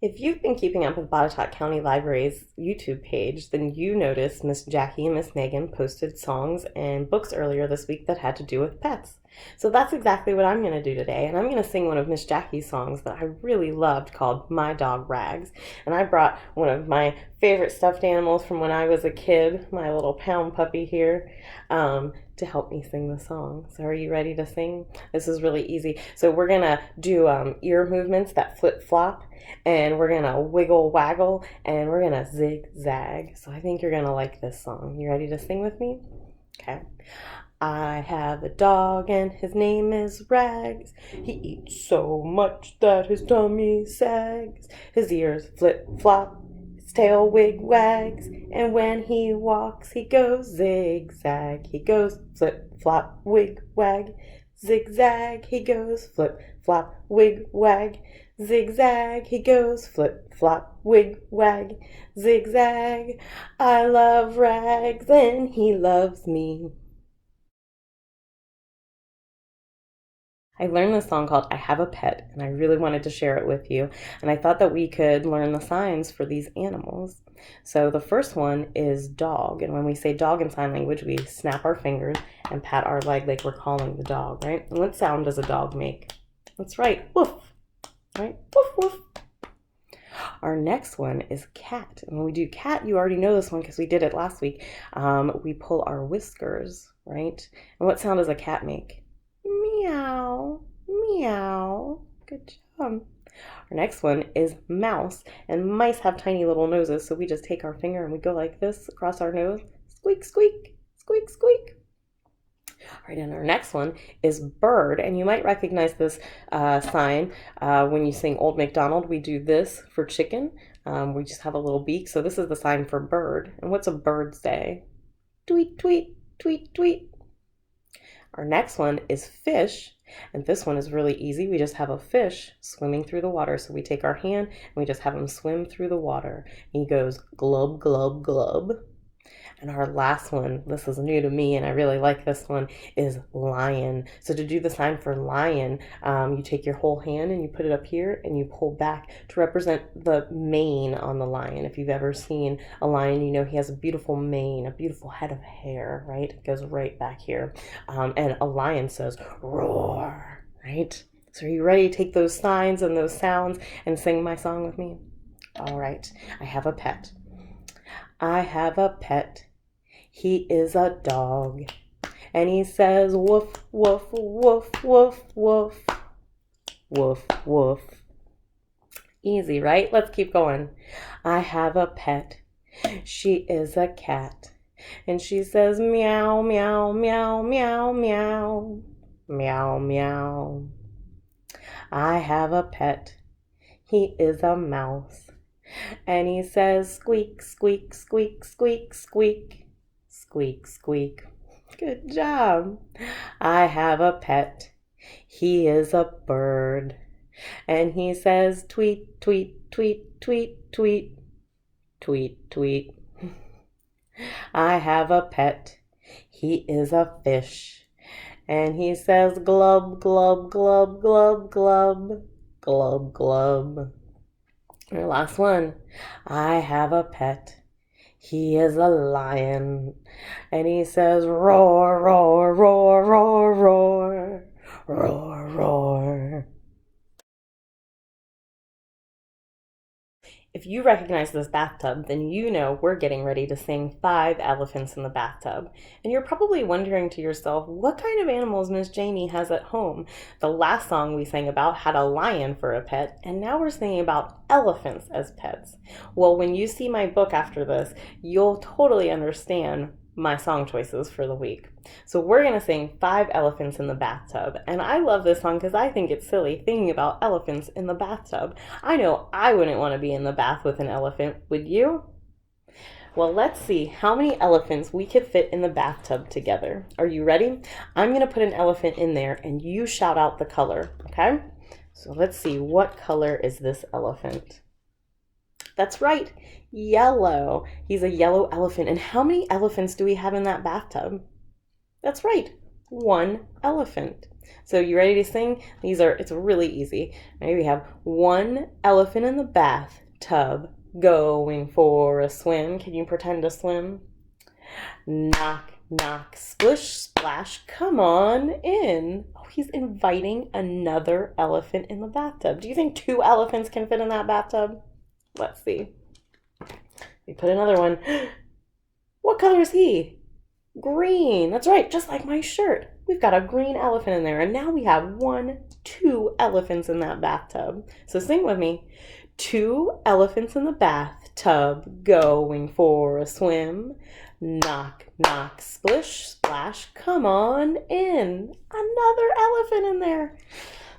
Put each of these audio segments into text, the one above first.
If you've been keeping up with Botetourt County Library's YouTube page, then you noticed Miss Jackie and Miss Megan posted songs and books earlier this week that had to do with pets. So that's exactly what I'm going to do today, and I'm going to sing one of Miss Jackie's songs that I really loved called My Dog Rags. And I brought one of my favorite stuffed animals from when I was a kid, my little pound puppy here, to help me sing the song. So are you ready to sing? This is really easy. So we're going to do ear movements that flip flop, and we're gonna wiggle waggle, and we're gonna zigzag. So I think you're gonna like this song. You ready to sing with me? Okay. I have a dog and his name is Rags. He eats so much that his tummy sags. His ears flip flop, his tail wig wags, and when he walks he goes zigzag. He goes flip flop wig wag, zigzag. He goes flip flop wig wag, zigzag. He goes flip flop wig wag, zigzag. I love Rags and he loves me. I learned this song called I Have a Pet, and I really wanted to share it with you. And I thought that we could learn the signs for these animals. So the first one is dog. And when we say dog in sign language, we snap our fingers and pat our leg like we're calling the dog, right? And what sound does a dog make? That's right, woof, right? Woof, woof. Our next one is cat. And when we do cat, you already know this one because we did it last week. We pull our whiskers, right? And what sound does a cat make? Meow, meow. Good job. Our next one is mouse, and mice have tiny little noses, so we just take our finger and we go like this across our nose. Squeak, squeak, squeak, squeak. All right, and our next one is bird, and you might recognize this sign when you sing Old MacDonald. We do this for chicken. We just have a little beak, so this is the sign for bird. And what's a bird say? Tweet, tweet, tweet, tweet. Our next one is fish, and this one is really easy. We just have a fish swimming through the water. So we take our hand and we just have him swim through the water. And he goes glub, glub, glub. And our last one, this is new to me and I really like this one, is lion. So to do the sign for lion, you take your whole hand and you put it up here and you pull back to represent the mane on the lion. If you've ever seen a lion, you know he has a beautiful mane, a beautiful head of hair, right? It goes right back here. And a lion says, roar, right? So are you ready to take those signs and those sounds and sing my song with me? All right, I have a pet. I have a pet. He is a dog, and he says woof, woof, woof, woof, woof, woof, woof. Easy, right? Let's keep going. I have a pet. She is a cat, and she says meow, meow, meow, meow, meow, meow, meow. I have a pet. He is a mouse, and he says squeak, squeak, squeak, squeak, squeak. Squeak, squeak. Good job. I have a pet. He is a bird. And he says tweet, tweet, tweet, tweet, tweet. Tweet, tweet. I have a pet. He is a fish. And he says glub, glub, glub, glub, glub. Glub, glub. Our last one. I have a pet. He is a lion, and he says roar, roar, roar, roar, roar, roar, roar. If you recognize this bathtub, then you know we're getting ready to sing 5 elephants in the bathtub. And you're probably wondering to yourself, what kind of animals Miss Jaime has at home? The last song we sang about had a lion for a pet, and now we're singing about elephants as pets. Well, when you see my book after this, you'll totally understand my song choices for the week. So we're going to sing 5 elephants in the bathtub. And I love this song because I think it's silly thinking about elephants in the bathtub. I know I wouldn't want to be in the bath with an elephant, would you? Well, let's see how many elephants we could fit in the bathtub together. Are you ready? I'm going to put an elephant in there and you shout out the color, okay? So let's see, what color is this elephant? That's right, yellow. He's a yellow elephant. And how many elephants do we have in that bathtub? That's right, 1 elephant. So you ready to sing? It's really easy. Ready? We have one elephant in the bathtub going for a swim. Can you pretend to swim? Knock, knock, splish, splash, come on in. Oh, he's inviting another elephant in the bathtub. Do you think 2 elephants can fit in that bathtub? Let's see. We put another one. What color is he? Green. That's right, just like my shirt. We've got a green elephant in there, and now we have 2 elephants in that bathtub. So sing with me. 2 elephants in the bathtub going for a swim. Knock, knock, splish, splash, come on in. Another elephant in there.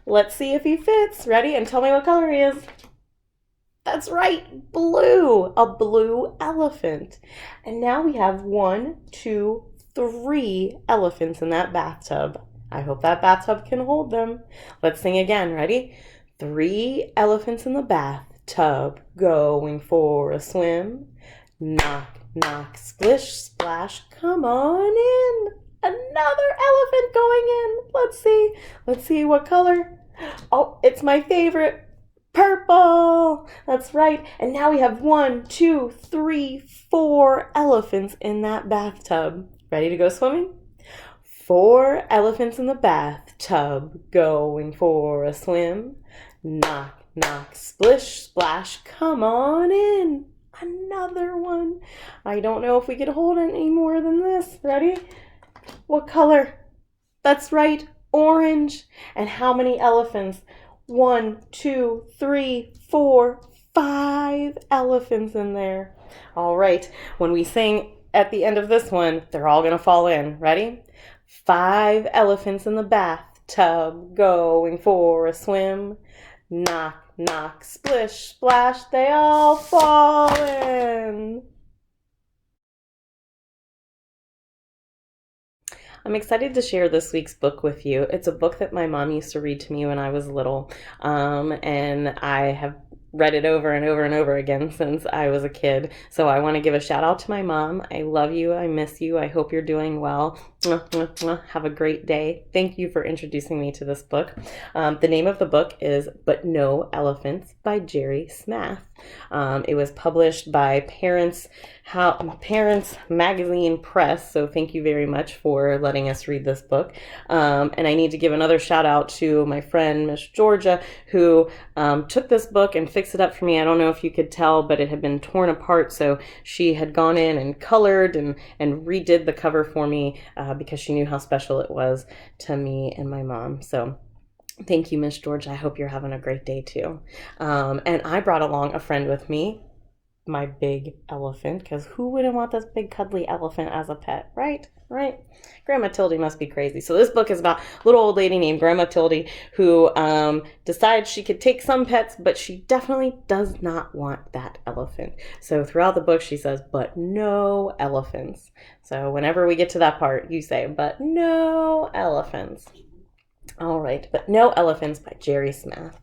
Let's see if he fits. Ready? And tell me what color he is. That's right, blue. A blue elephant. And now we have 1, 2, 3 elephants in that bathtub. I hope that bathtub can hold them. Let's sing again. Ready? 3 elephants in the bathtub going for a swim. Knock, knock, splish, splash, come on in. Another elephant going in. Let's see what color. Oh, it's my favorite. Purple. That's right. And now we have 1, 2, 3, 4 elephants in that bathtub. Ready to go swimming? 4 elephants in the bathtub going for a swim. Knock, knock, splish, splash, come on in. Another one. I don't know if we could hold any more than this. Ready? What color? That's right, orange. And how many elephants? 1, 2, 3, 4, 5 elephants in there. All right, when we sing at the end of this one, they're all going to fall in. Ready? 5 elephants in the bathtub going for a swim. Knock, knock, splish, splash, they all fall in. I'm excited to share this week's book with you. It's a book that my mom used to read to me when I was little, and I have read it over and over and over again since I was a kid. So I want to give a shout out to my mom. I love you. I miss you. I hope you're doing well. Have a great day. Thank you for introducing me to this book. The name of the book is But No Elephants by Jerry Smath. It was published by Parents Magazine Press, so thank you very much for letting us read this book. And I need to give another shout out to my friend, Miss Georgia, who took this book and fixed it up for me. I don't know if you could tell, but it had been torn apart, so she had gone in and colored and redid the cover for me because she knew how special it was to me and my mom. So thank you, Miss George. I hope you're having a great day too. And I brought along a friend with me, my big elephant, because who wouldn't want this big cuddly elephant as a pet, right? Grandma Tildy must be crazy. So this book is about a little old lady named Grandma Tildy who decides she could take some pets, but she definitely does not want that elephant. So throughout the book she says, but no elephants. So whenever we get to that part, you say, but no elephants. All right, But No Elephants by Jerry Smath.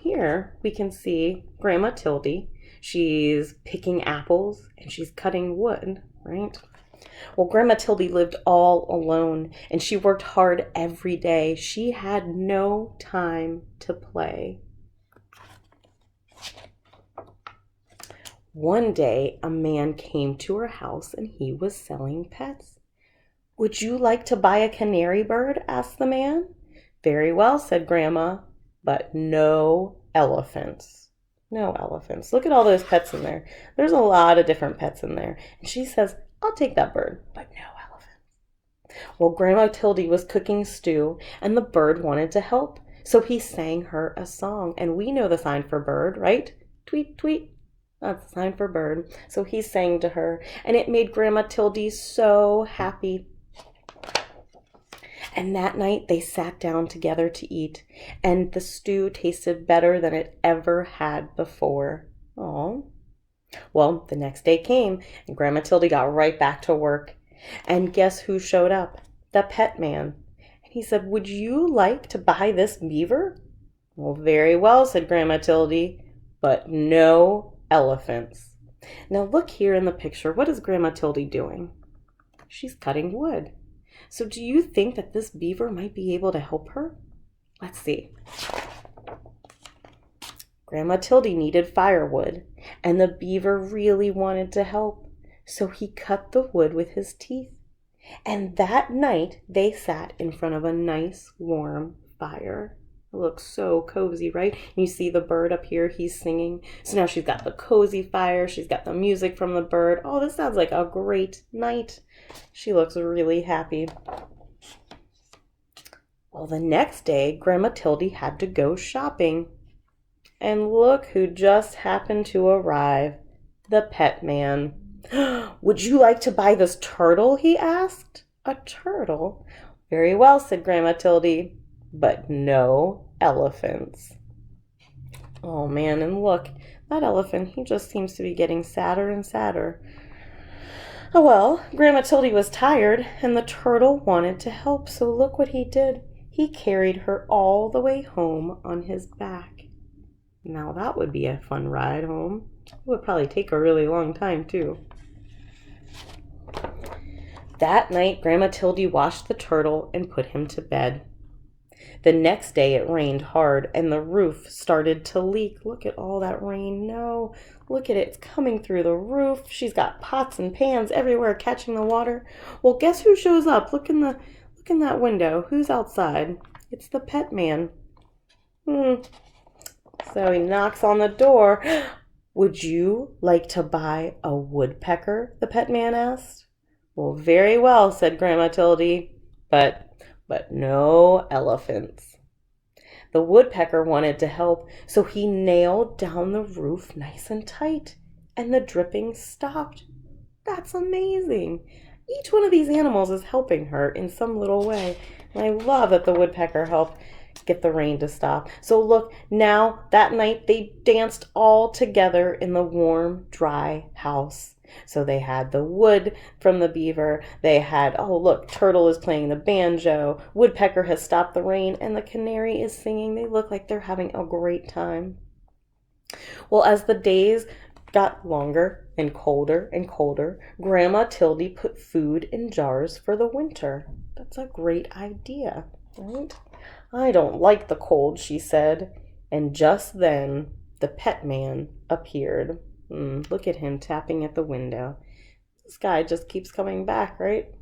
Here we can see Grandma Tildy. She's picking apples and she's cutting wood, right? Well, Grandma Tildy lived all alone and she worked hard every day. She had no time to play. One day, a man came to her house and he was selling pets. Would you like to buy a canary bird? Asked the man. Very well, said Grandma, but no elephants. No elephants. Look at all those pets in there. There's a lot of different pets in there. And she says, I'll take that bird, but no elephants. Well, Grandma Tildy was cooking stew and the bird wanted to help. So he sang her a song. And we know the sign for bird, right? Tweet, tweet. That's the sign for bird. So he sang to her and it made Grandma Tildy so happy. And that night they sat down together to eat, and the stew tasted better than it ever had before. Oh. Well, the next day came, and Grandma Tildy got right back to work. And guess who showed up? The pet man. And he said, would you like to buy this beaver? Well, very well, said Grandma Tildy, but no elephants. Now look here in the picture. What is Grandma Tildy doing? She's cutting wood. So do you think that this beaver might be able to help her? Let's see. Grandma Tildy needed firewood, and the beaver really wanted to help, so he cut the wood with his teeth. And that night they sat in front of a nice warm fire. It looks so cozy, right? You see the bird up here, he's singing. So now she's got the cozy fire, she's got the music from the bird. Oh, this sounds like a great night. She looks really happy. Well, the next day, Grandma Tildy had to go shopping. And look who just happened to arrive, the pet man. Would you like to buy this turtle? He asked. A turtle? Very well, said Grandma Tildy, but no elephants. Oh man, and look, that elephant, he just seems to be getting sadder and sadder. Oh well, Grandma Tildy was tired, and the turtle wanted to help, so look what he did. He carried her all the way home on his back. Now that would be a fun ride home. It would probably take a really long time too. That night, Grandma Tildy washed the turtle and put him to bed. The next day it rained hard and the roof started to leak. Look at all that rain. No, look at it. It's coming through the roof. She's got pots and pans everywhere catching the water. Well, guess who shows up? Look in that window. Who's outside? It's the pet man. So he knocks on the door. Would you like to buy a woodpecker? The pet man asked. Well, very well, said Grandma Tildy, but no elephants. The woodpecker wanted to help, so he nailed down the roof nice and tight, and the dripping stopped. That's amazing. Each one of these animals is helping her in some little way, and I love that the woodpecker helped get the rain to stop. So look, now that night they danced all together in the warm, dry house. So they had the wood from the beaver. They had, oh look, Turtle is playing the banjo. Woodpecker has stopped the rain, and the canary is singing. They look like they're having a great time. Well, as the days got longer and colder, Grandma Tildy put food in jars for the winter. That's a great idea, right? I don't like the cold, she said. And just then, the pet man appeared. Look at him tapping at the window. This guy just keeps coming back, right?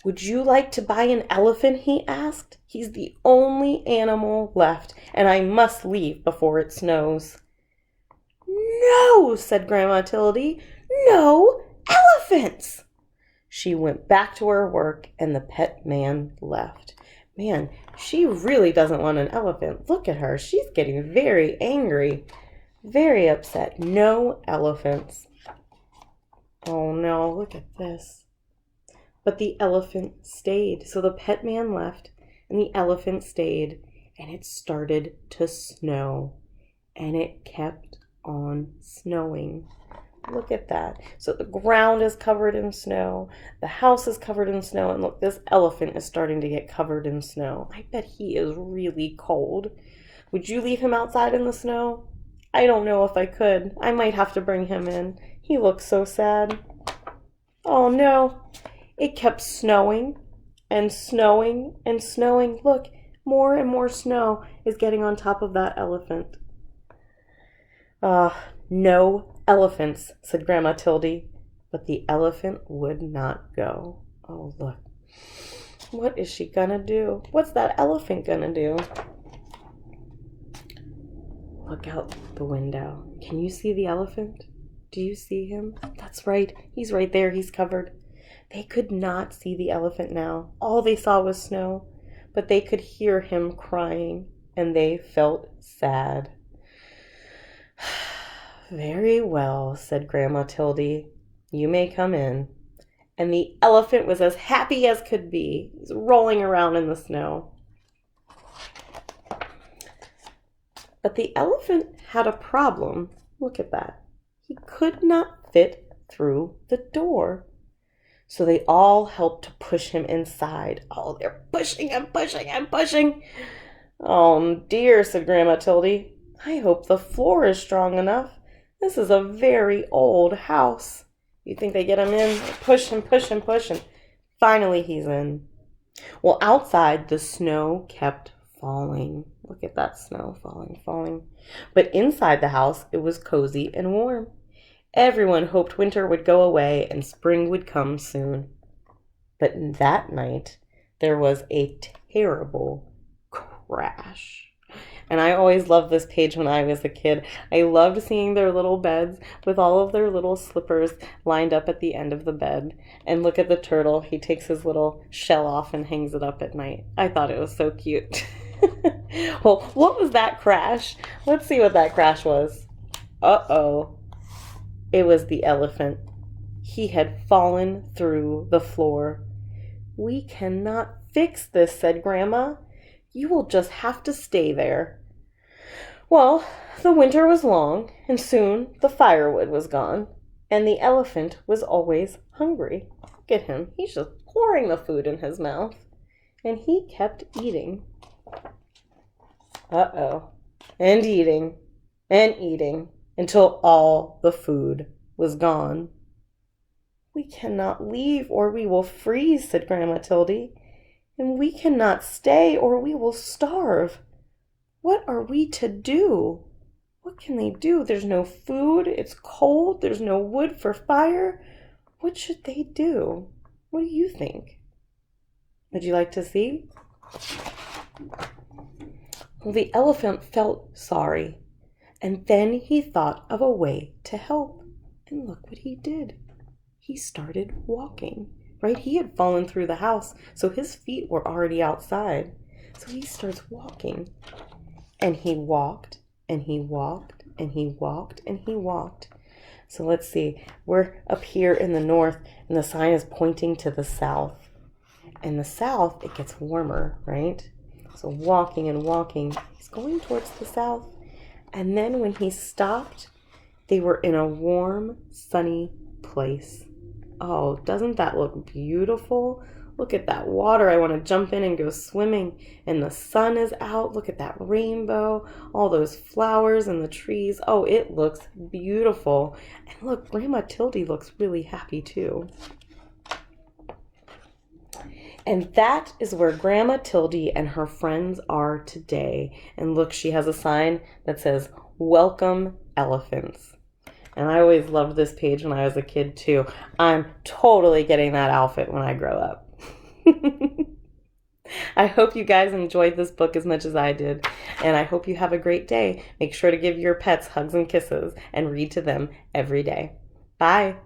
Would you like to buy an elephant? He asked. He's the only animal left, and I must leave before it snows. No, said Grandma Tildy. No elephants. She went back to her work, and the pet man left. Man, she really doesn't want an elephant. Look at her. She's getting very angry. Very upset. No elephants. Oh no, look at this. But the elephant stayed. So the pet man left and the elephant stayed, and it started to snow. And it kept on snowing. Look at that. So the ground is covered in snow. The house is covered in snow. And look, this elephant is starting to get covered in snow. I bet he is really cold. Would you leave him outside in the snow? I don't know if I could. I might have to bring him in. He looks so sad. Oh no. It kept snowing and snowing and snowing. Look, more and more snow is getting on top of that elephant. No elephants, said Grandma Tildy. But the elephant would not go. Oh, look. What is she gonna do? What's that elephant gonna do? Look out the window. Can you see the elephant? Do you see him? That's right. He's right there. He's covered. They could not see the elephant now. All they saw was snow, but they could hear him crying, and they felt sad. Very well, said Grandma Tildy. You may come in. And the elephant was as happy as could be. He's rolling around in the snow. But the elephant had a problem. Look at that. He could not fit through the door. So they all helped to push him inside. Oh, they're pushing and pushing and pushing. Oh dear, said Grandma Tildy. I hope the floor is strong enough. This is a very old house. You think they get him in? Push and push and push, and finally he's in. Well, outside, the snow kept falling. Look at that snow falling, falling. But inside the house, it was cozy and warm. Everyone hoped winter would go away and spring would come soon. But that night, there was a terrible crash. And I always loved this page when I was a kid. I loved seeing their little beds with all of their little slippers lined up at the end of the bed. And look at the turtle. He takes his little shell off and hangs it up at night. I thought it was so cute. Well, what was that crash? Let's see what that crash was. Uh-oh. It was the elephant. He had fallen through the floor. "We cannot fix this," said Grandma. "You will just have to stay there." Well, the winter was long, and soon the firewood was gone, and the elephant was always hungry. Look at him. He's just pouring the food in his mouth, and he kept eating. Uh-oh. And eating, and eating, until all the food was gone. "We cannot leave, or we will freeze," said Grandma Tildy. "And we cannot stay, or we will starve. What are we to do? What can they do? There's no food, it's cold, there's no wood for fire. What should they do? What do you think? Would you like to see?" Well, the elephant felt sorry, and then he thought of a way to help. And look what he did. He started walking. Right? He had fallen through the house, so his feet were already outside. So he starts walking. And he walked, and he walked, and he walked, and he walked. So let's see. We're up here in the north, and the sign is pointing to the south. In the south, it gets warmer, right? So walking and walking, he's going towards the south. And then when he stopped, they were in a warm, sunny place. Oh, doesn't that look beautiful? Look at that water. I want to jump in and go swimming. And the sun is out. Look at that rainbow. All those flowers and the trees. Oh, it looks beautiful. And look, Grandma Tildy looks really happy too. And that is where Grandma Tildy and her friends are today. And look, she has a sign that says, "Welcome, Elephants." And I always loved this page when I was a kid too. I'm totally getting that outfit when I grow up. I hope you guys enjoyed this book as much as I did. And I hope you have a great day. Make sure to give your pets hugs and kisses and read to them every day. Bye.